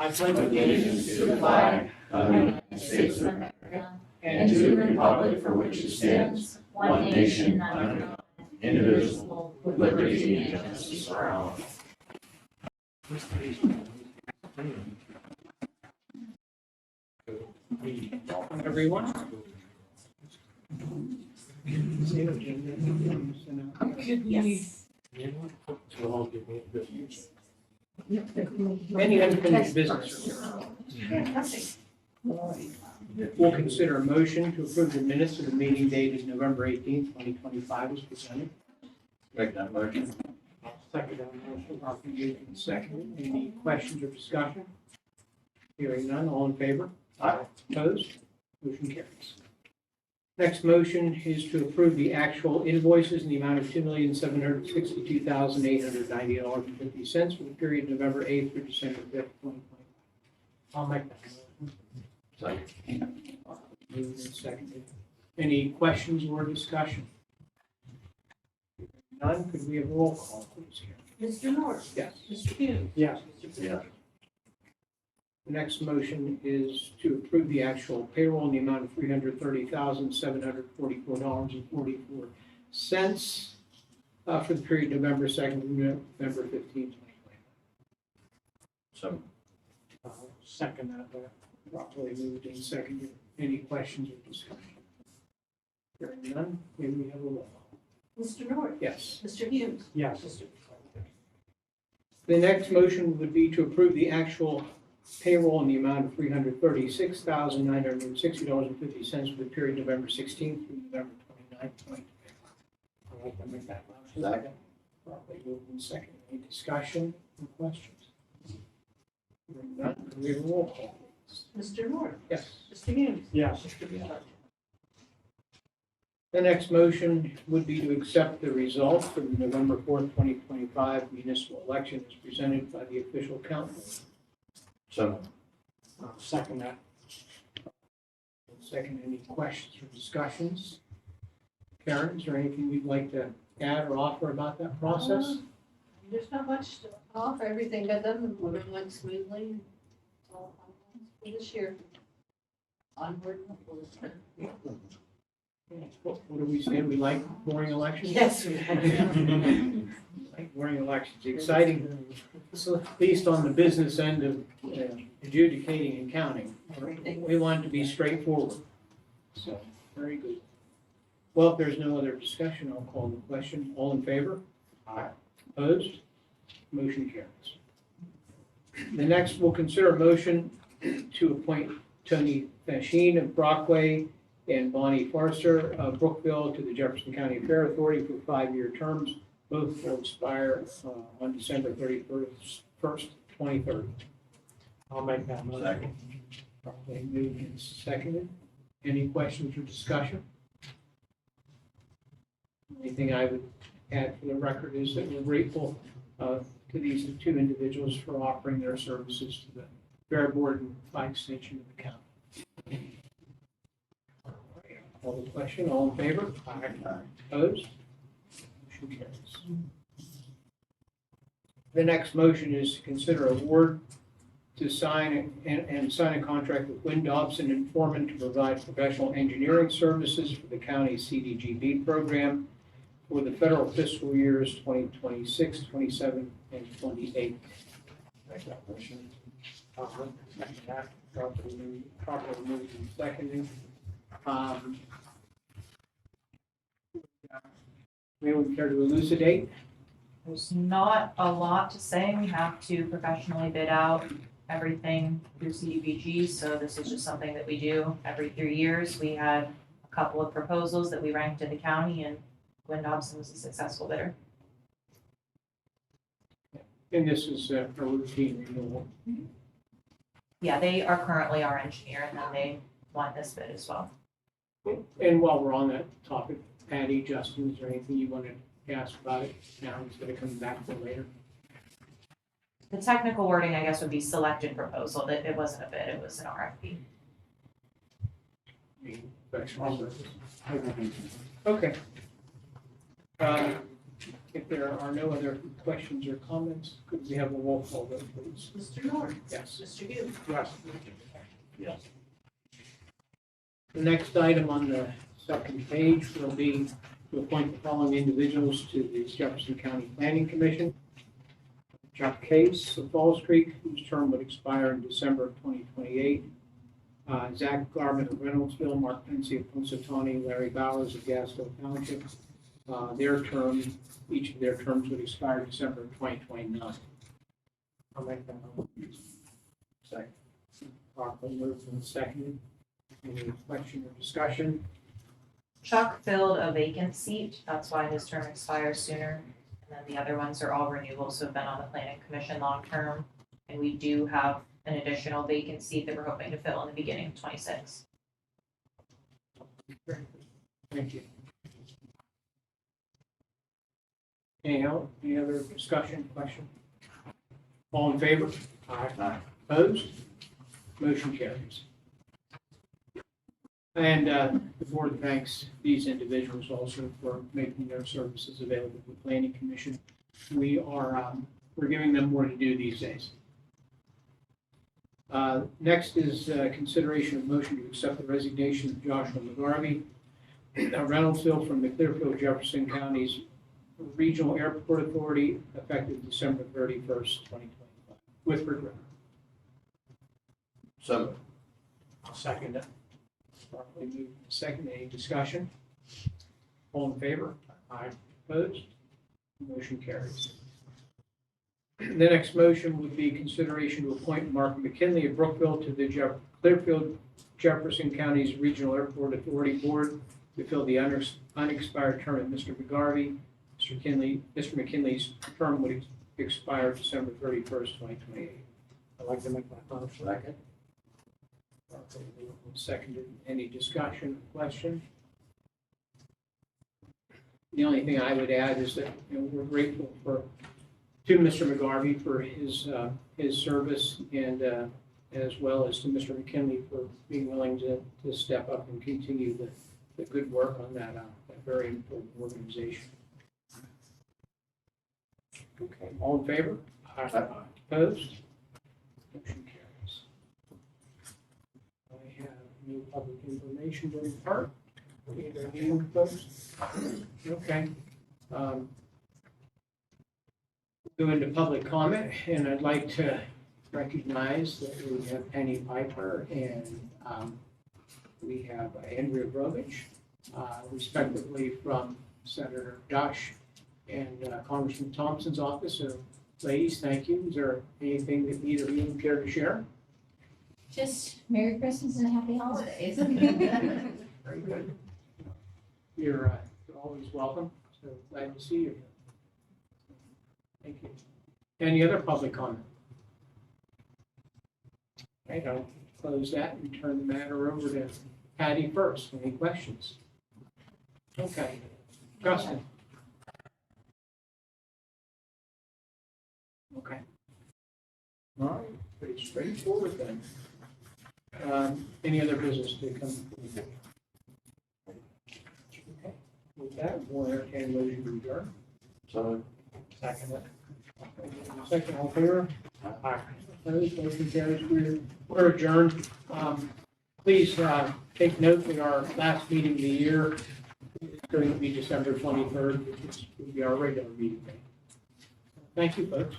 I pledge allegiance to the flag of the United States of America and to the republic for which it stands, one nation under God, indivisible, with liberty and justice for all. Welcome, everyone. Yes. Any unfinished business? We'll consider a motion to approve the minutes of the meeting dated November 18th, 2025 as presented. Make that motion. Second that motion, properly moved and seconded. Any questions or discussion? Hearing none, all in favor? Aye. Opposed? Motion carries. Next motion is to approve the actual invoices in the amount of $2,762,890.50 for the period November 8th through December 5th, 2025. I'll make that motion. Second. Moved and seconded. Any questions or discussion? None, could we have a roll call, please, here? Mr. North? Yes. Mr. Hughes? Yes. Yeah. The next motion is to approve the actual payroll in the amount of $330,744.44 for the period November 2nd through November 15th, 2025. So. Second that, properly moved and seconded. Any questions or discussion? Hearing none, may we have a roll call? Mr. North? Yes. Mr. Hughes? Yes. Mr. The next motion would be to approve the actual payroll in the amount of $336,960.50 for the period November 16th through November 29th, 2025. I'd like to make that motion. Second. Properly moved and seconded. Any discussion or questions? Hearing none, can we have a roll call, please? Mr. North? Yes. Mr. Hughes? Yes. Mr. Hughes? The next motion would be to accept the results for the November 4th, 2025 municipal election as presented by the official count. So. Second that. Second, any questions or discussions? Karen, is there anything you'd like to add or offer about that process? There's not much to offer. Everything got done and everything went smoothly. All for this year. Onward and upward. What do we say? We like boring elections? Yes. Like boring elections, exciting, so at least on the business end of adjudicating and counting. We want it to be straightforward. So, very good. Well, if there's no other discussion, I'll call the question. All in favor? Aye. Opposed? Motion carries. The next, we'll consider a motion to appoint Tony Fasheen of Brockway and Bonnie Forrester of Brookville to the Jefferson County Fair Authority for 5-year terms. Both will expire on December 31st, 2030. I'll make that motion. Second. Properly moved and seconded. Any questions or discussion? Anything I would add for the record is that we're grateful to these two individuals for offering their services to the Fair Board and by extension of the county. Call the question. All in favor? Aye. Opposed? Motion carries. The next motion is to consider award to sign and sign a contract with Wynn Dobson and Foreman to provide professional engineering services for the county CDGB program for the federal fiscal years 2026, 27, and 28. Make that motion. Properly moved and seconded. Anyone care to elucidate? There's not a lot to say. We have to professionally bid out everything through CDBG, so this is just something that we do every 3 years. We had a couple of proposals that we ranked in the county, and Gwen Dobson was a successful bidder. And this is a routine renewal. Yeah, they are currently our engineer, and then they won this bid as well. And while we're on that topic, Patty, Justin, is there anything you wanted to ask about it now instead of coming back to it later? The technical wording, I guess, would be selected proposal. That it wasn't a bid, it was an RFP. Okay. If there are no other questions or comments, could we have a roll call vote, please? Mr. North? Yes. Mr. Hughes? Yes. Yes. The next item on the second page will be to appoint the following individuals to the Jefferson County Planning Commission. Chuck Case of Falls Creek, whose term would expire in December of 2028. Zach Garvin of Reynoldsville, Mark Pensy of Punxsutawney, Larry Bowers of Gasco Township. Each of their terms would expire December of 2029. I'll make that motion. Second. Properly moved and seconded. Any question or discussion? Chuck filled a vacant seat, that's why his term expires sooner. And then the other ones are all renewals who have been on the planning commission long-term. And we do have an additional vacant seat that we're hoping to fill in the beginning of 26. Thank you. Any other discussion, question? All in favor? Aye. Opposed? Motion carries. And the board thanks these individuals also for making their services available to the planning commission. We're giving them more to do these days. Next is consideration of motion to accept the resignation of Joshua McGarvey, Reynoldsville from the Clearfield Jefferson County's Regional Airport Authority effective December 31st, 2025, with regret. So. I'll second it. Properly moved and second. Any discussion? All in favor? Aye. Opposed? Motion carries. The next motion would be consideration to appoint Mark McKinley of Brookville to the Clearfield Jefferson County's Regional Airport Authority Board to fill the unexpired term of Mr. McGarvey. Mr. McKinley's term would expire December 31st, 2028. I'd like to make that motion. Second. Seconded. Any discussion, question? The only thing I would add is that we're grateful to Mr. McGarvey for his service and as well as to Mr. McKinley for being willing to step up and continue the good work on that very important organization. Okay, all in favor? Aye. Opposed? Motion carries. I have no public information during part. Either you folks? Okay. Go into public comment, and I'd like to recognize that we have Penny Piper and we have Andrea Grovich, respectively from Senator Dush and Congressman Thompson's office. So, ladies, thank you. Is there anything that either of you would care to share? Just Merry Christmas and Happy Holidays. Very good. You're always welcome. So glad to see you. Thank you. Any other public comment? Okay, I'll close that and turn the matter over to Patty first. Any questions? Okay. Justin? Okay. All right, pretty straightforward then. Any other business to come? Okay. With that, we'll entertain a motion to adjourn. So. Second. Second, all in favor? Aye. Opposed, motion carries. We're adjourned. Please take note that our last meeting of the year is going to be December 23rd, which will be our regular meeting day. Thank you, folks.